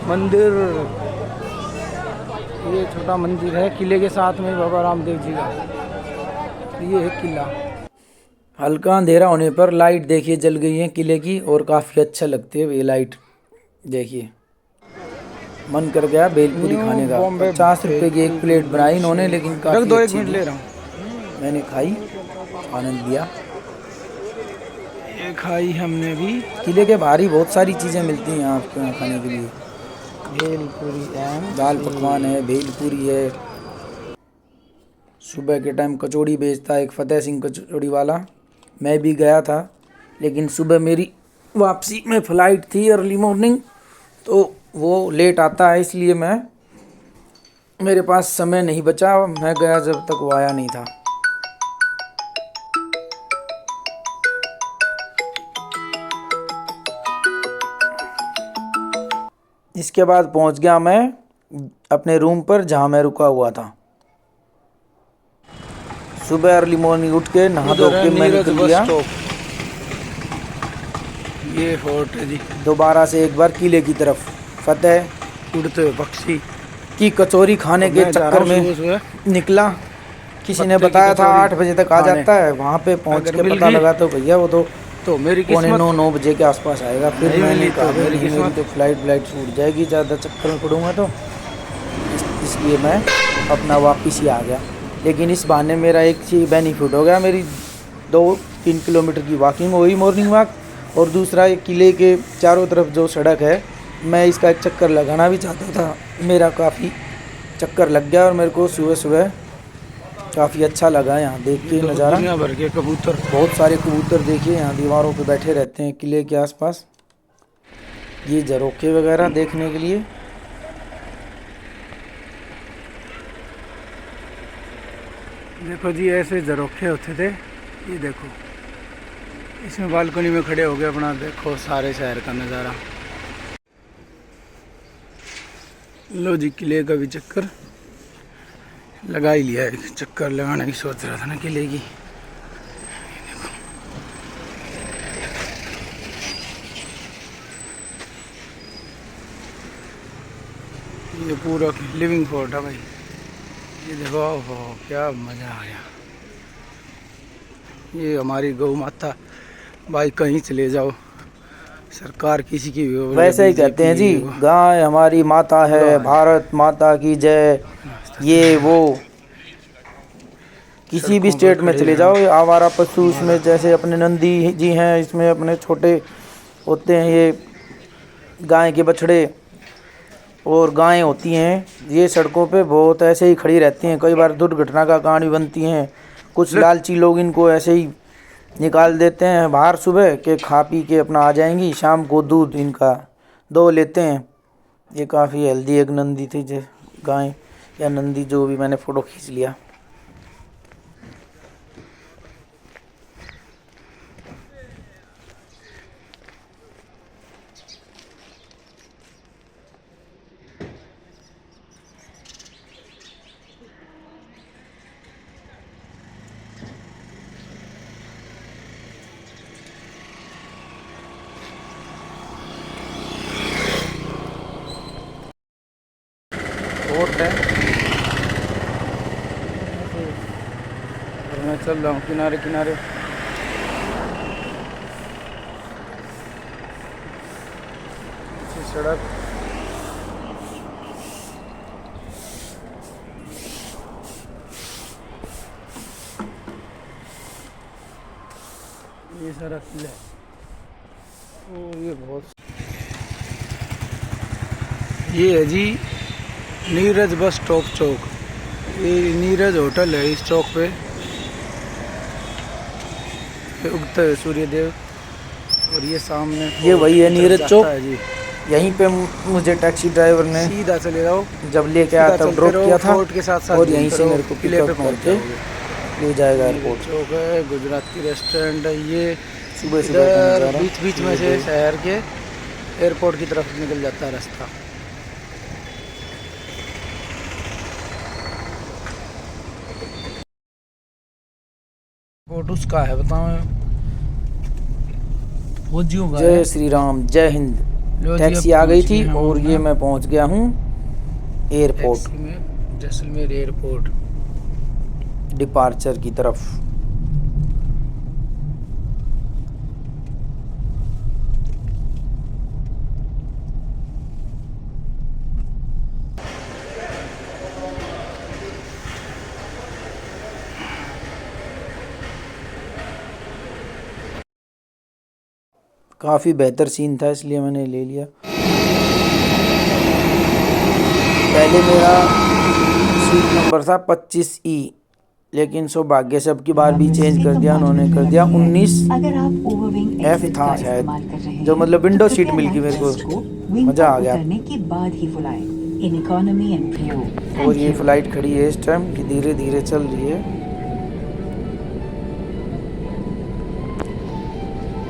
मंदिर, ये छोटा मंदिर है किले के साथ में बाबा रामदेव जी का। ये है किला। हल्का अंधेरा होने पर लाइट देखिए जल गई है किले की, और काफ़ी अच्छा लगती है ये लाइट। देखिए मन कर गया भेलपूरी खाने का। बॉम्बे 50 रुपए की एक प्लेट बनाई इन्होंने, लेकिन रख काफ़ी दो, 1 अच्छी मिनट थी। ले रहा हूँ। मैंने खाई, आनंद लिया। ये खाई हमने भी। किले के बाहर ही बहुत सारी चीज़ें मिलती हैं आपके यहाँ खाने के लिए। भेलपूरी है, दाल पकवान है, भेलपूरी है। सुबह के टाइम कचौड़ी बेचता है एक फतेह सिंह कचौड़ी वाला, मैं भी गया था, लेकिन सुबह मेरी वापसी में फ़्लाइट थी अर्ली मॉर्निंग, तो वो लेट आता है, इसलिए मेरे पास समय नहीं बचा। मैं गया जब तक वो आया नहीं था। इसके बाद पहुंच गया मैं अपने रूम पर जहां मैं रुका हुआ था। सुबह अर्ली मॉर्निंग उठ के नहा धो के मैं निकल गया ये फोर्ट है जी। दोबारा से एक बार किले की तरफ। फतेह उड़ते हुए पक्षी की कचौरी खाने के मैं जा रहा चक्कर हूँ में सुबह निकला। किसी ने पत्ते की बताया था कचौरी 8 बजे तक आ खाने। जाता है, वहाँ पे पहुँच अगर के मिल पता गई लगा तो भैया वो तो मेरी पौने किस्मत 9 बजे के आसपास आएगा। फिर नहीं मैंने मिली कहा तो मेरी मेरी किस्मत। तो फ्लाइट छूट जाएगी, ज़्यादा चक्कर में पड़ूंगा तो इसलिए मैं अपना वापस ही आ गया। लेकिन इस बहाने मेरा एक चीज़ बेनिफिट हो गया, मेरी 2-3 किलोमीटर की वॉकिंग हुई, मॉर्निंग वॉक। और दूसरा एक किले के चारों तरफ जो सड़क है, मैं इसका एक चक्कर लगाना भी चाहता था। मेरा काफ़ी चक्कर लग गया और मेरे को सुबह सुबह काफ़ी अच्छा लगा यहाँ देख के नज़ारा। दुनिया भर के कबूतर। बहुत सारे कबूतर देखिए यहाँ दीवारों पे बैठे रहते हैं किले के आसपास, ये झरोखे वगैरह देखने के लिए। देखो जी ऐसे झरोखे होते थे, ये देखो इसमें बालकनी में खड़े हो गए अपना देखो सारे शहर का नज़ारा। लो जी किले का भी चक्कर लगा ही लिया, एक चक्कर लगाने की सोच रहा था ना किले की। ये पूरा लिविंग फोर्ट है भाई। ये देखो, ओहो क्या मज़ा आया। ये हमारी गौ माता भाई, कहीं चले जाओ सरकार किसी की भी हो, वैसे ही कहते हैं जी, गाय हमारी माता है, भारत माता की जय। ये वो किसी भी स्टेट में चले जाओ, ये आवारा पशु, इसमें जैसे अपने नंदी जी हैं, इसमें अपने छोटे होते हैं ये गाय के बछड़े और गायें होती हैं। ये सड़कों पे बहुत ऐसे ही खड़ी रहती हैं, कई बार दुर्घटना का कारण भी बनती हैं। कुछ लालची लोग इनको ऐसे ही निकाल देते हैं बाहर, सुबह के खा पी के अपना आ जाएंगी, शाम को दूध इनका दो लेते हैं। ये काफ़ी हेल्दी एक नंदी थी, जो गाय या नंदी जो भी, मैंने फ़ोटो खींच लिया। फोर्ट है और मैं चल रहा हूँ किनारे किनारे। सड़क ये सारा किला है। ओ ये बहुत, ये है जी नीरज बस स्टॉप चौक। ये नीरज होटल है इस चौक पे। उगता है सूर्यदेव और ये सामने ये वही है नीरज चौक है जी। यहीं पे मुझे टैक्सी ड्राइवर ने सीधा चले जाओ, जब लेके आया तब ड्रॉप किया था फोर्ट के साथ साथ और यहीं से मेरे को किले पे पिकअप पहुंच करके जाओगे। ले जाएगा एयरपोर्ट। चौक है, गुजराती रेस्टोरेंट है। ये सुबह सुबह का नज़ारा। बीच बीच में से शहर के एयरपोर्ट की तरफ निकल जाता है रास्ता। फोटोस का है बताओ, फौजियों का है। जय श्री राम, जय हिंद। लो जी, टैक्सी अब आ गई पहुंच थी गए हम और ये अपना मैं पहुंच गया हूँ एयरपोर्ट, टैक्सी में जैसलमेर एयरपोर्ट। डिपार्चर की तरफ। काफ़ी बेहतर सीन था इसलिए मैंने ले लिया। पहले मेरा सीट नंबर था 25E, लेकिन सौभाग्य से अब की बार भी चेंज कर दिया उन्होंने, कर दिया 19F था शायद, जो मतलब विंडो सीट मिल गई मेरे को, मज़ा आ गया। और ये फ़्लाइट खड़ी है इस टाइम, ये धीरे धीरे चल रही है।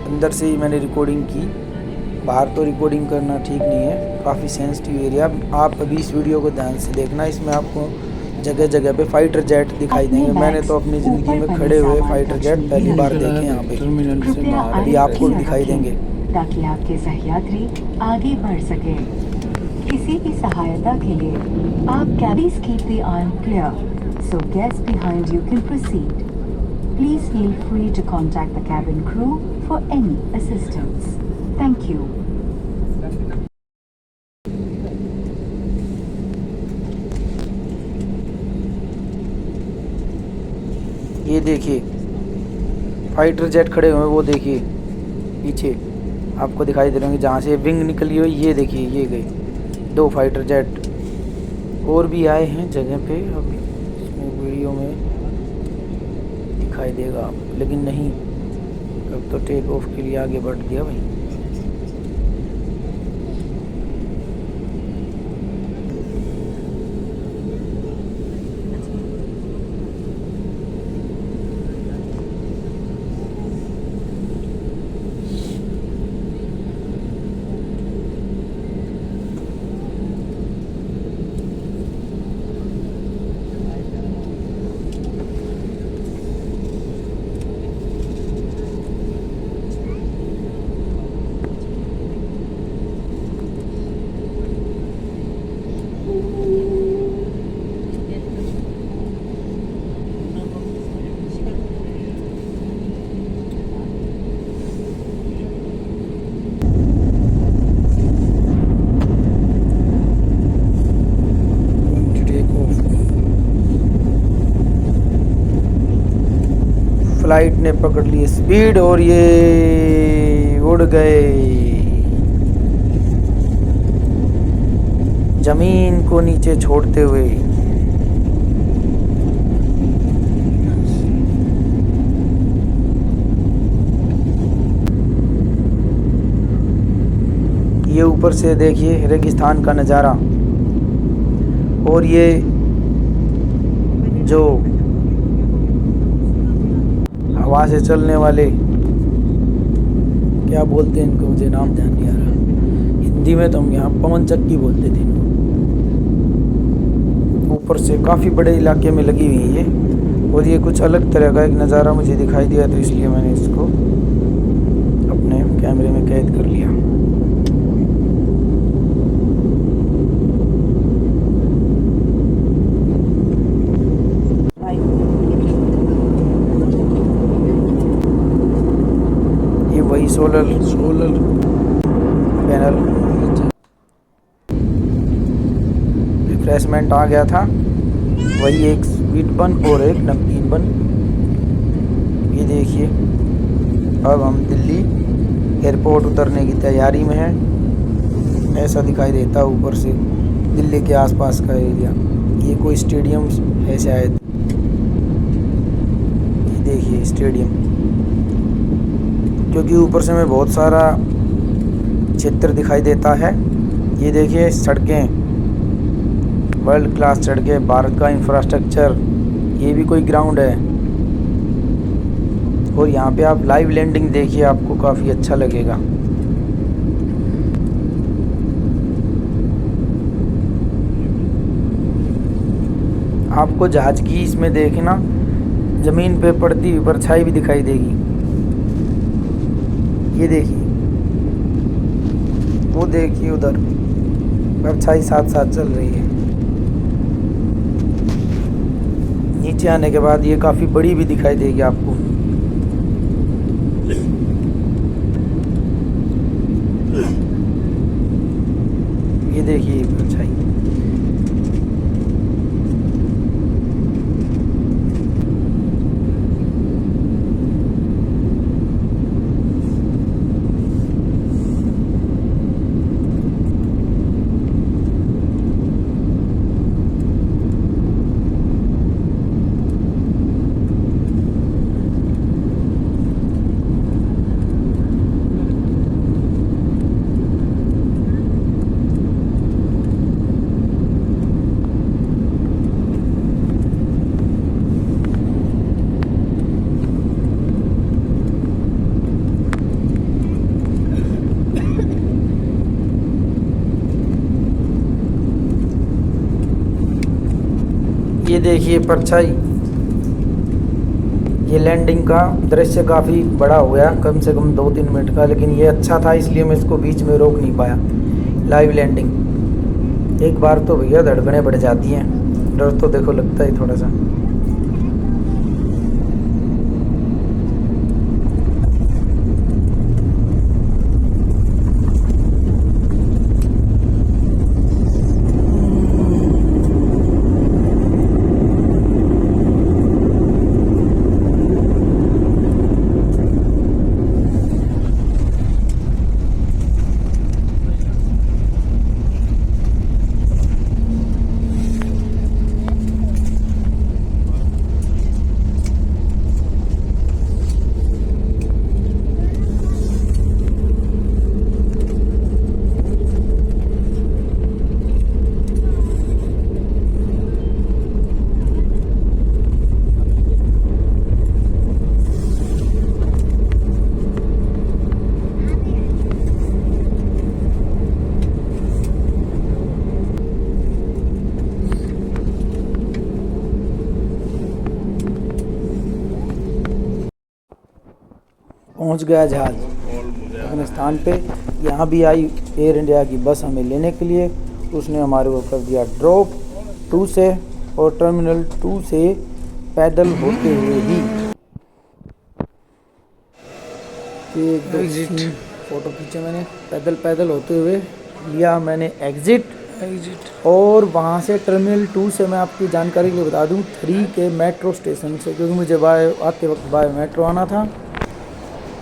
अंदर से ही मैंने रिकॉर्डिंग की, बाहर तो रिकॉर्डिंग करना ठीक नहीं है, काफ़ी सेंसिटिव एरिया। आप अभी इस वीडियो को ध्यान से देखना, इसमें आपको जगह जगह पे फाइटर जेट दिखाई देंगे। मैंने तो अपनी ज़िंदगी में खड़े हुए फाइटर जेट पहली बार देखे यहाँ पे, अभी आपको भी दिखाई देंगे। ताकि आपके सहयात्री आगे बढ़ सके। किसी भी सहायता के लिए आप कैबीज keep the arm clear so gates behind you can proceed. Please feel free to contact the cabin crew for any assistance. Thank you. ये देखिए फाइटर जेट खड़े हुए हैं, वो देखिए पीछे आपको दिखाई दे रहे होंगे जहाँ से विंग निकली हुई। ये देखिए ये गए 2 फाइटर जेट, और भी आए हैं जगह पे, अभी इसमें वीडियो में दिखाई देगा लेकिन नहीं, अब तो टेक ऑफ के लिए आगे बढ़ गया भाई। फ्लाइट ने पकड़ ली स्पीड और ये उड़ गए जमीन को नीचे छोड़ते हुए। ये ऊपर से देखिए रेगिस्तान का नज़ारा, और ये जो हवा से चलने वाले क्या बोलते हैं इनको, मुझे नाम ध्यान नहीं आ रहा, हिंदी में तो हम यहाँ पवन चक्की बोलते थे इनको। ऊपर से काफ़ी बड़े इलाके में लगी हुई है ये, और ये कुछ अलग तरह का एक नज़ारा मुझे दिखाई दिया, तो इसलिए मैंने इसको अपने कैमरे में कैद कर लिया। ये वही सोलर पैनल रिफ्रेशमेंट आ गया था, वही एक स्वीट बन और एक नमकीन बन। ये देखिए अब हम दिल्ली एयरपोर्ट उतरने की तैयारी में हैं। ऐसा दिखाई देता है ऊपर से दिल्ली के आसपास का एरिया। ये कोई स्टेडियम है शायद, ये देखिए स्टेडियम, क्योंकि ऊपर से हमें बहुत सारा क्षेत्र दिखाई देता है। ये देखिए सड़कें, वर्ल्ड क्लास सड़कें, भारत का इंफ्रास्ट्रक्चर। ये भी कोई ग्राउंड है, और यहाँ पे आप लाइव लैंडिंग देखिए, आपको काफ़ी अच्छा लगेगा। आपको जहाज की इसमें देखना ज़मीन पे पड़ती हुई परछाई भी दिखाई देगी। ये देखिए, वो देखिए उधर परछाई साथ साथ चल रही है। नीचे आने के बाद ये काफ़ी बड़ी भी दिखाई देगी आपको। ये देखिए परछाई। ये देखिए परछाई। ये लैंडिंग का दृश्य काफ़ी बड़ा हो गया, कम से कम 2-3 मिनट का, लेकिन ये अच्छा था इसलिए मैं इसको बीच में रोक नहीं पाया। लाइव लैंडिंग एक बार तो भैया धड़कनें बढ़ जाती हैं, डर तो देखो लगता है थोड़ा सा। पहुंच गया जहाज़ अपने स्थान पे। यहाँ भी आई एयर इंडिया की बस हमें लेने के लिए, उसने हमारे को कर दिया ड्रॉप 2 से, और टर्मिनल 2 से पैदल होते हुए ही एक फोटो खींचे मैंने, पैदल होते हुए लिया मैंने एग्ज़िट, एग्जिट। और वहाँ से टर्मिनल 2 से मैं आपकी जानकारी के लिए बता दूँ 3 के मेट्रो स्टेशन से, क्योंकि मुझे आते वक्त बाय मेट्रो आना था।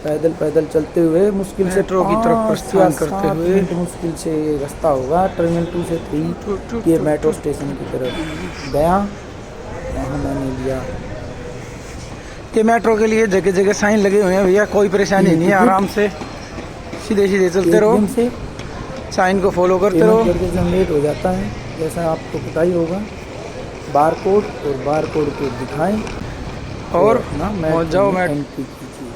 पैदल चलते हुए मुश्किल से मेट्रो की तरफ 5 प्रस्थान या करते 7 हुए। मिनट मुश्किल से ये रास्ता होगा। टर्मिनल 2 से 3 ये मेट्रो स्टेशन की तरफ गया, वहाँ मैंने लिया। ये मेट्रो के लिए जगह जगह साइन लगे हुए हैं भैया, कोई परेशानी नहीं है, आराम से सीधे चलते रहो, ATM से साइन को फॉलो करते पेमेंट रहो। करके जनरेट हो जाता है, जैसा आपको पता ही होगा। बार कोड को दिखाएं और अपना पहुंच जाओ। मैं एंट्री कीजिए।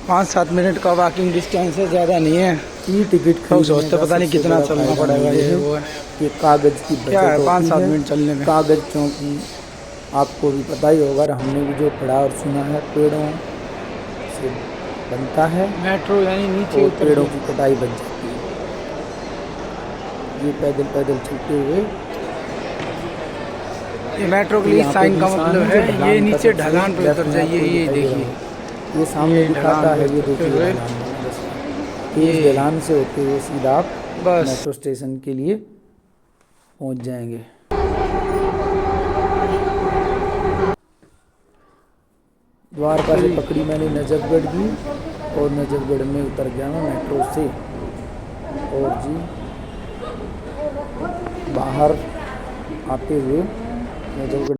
5-7 मिनट का वॉकिंग डिस्टेंस है, ज़्यादा नहीं है। ई टिकट लोग सोचते पता नहीं कितना चलना पड़ेगा, ये वो है। ये कागज़ की क्या है बचत 5-7 होती है। मिनट चलने में। कागज़ चौकी आपको भी पता ही होगा, हमने भी जो पढ़ा और सुना है, पेड़ों से बनता है मेट्रो यानी नीचे और उतर पेड़ों के। की कटाई बच जाती है। ये पैदल चलते हुए ये मेट्रो के लिए यहाँ पे साइन का निशान मतलब जो है, ढलान ये का नीचे सबसे ढलान पे लेफ्ट उतर में जाइए। आपको ये दिखाई दे रहा देखिए, है। ये सामने ये दिखाता ढलान है, पे ये उतरते देखिए हुए। ढलान वाला रास्ता। इस ढलान से होते हुए सीधा आप बस मेट्रो स्टेशन के लिए पहुंच जाएंगे। द्वारका से पकड़ी मैंने नजफगढ़ की, और नजफगढ़ में उतर गया मैं मेट्रो से। और जी बाहर आते हुए नजफगढ़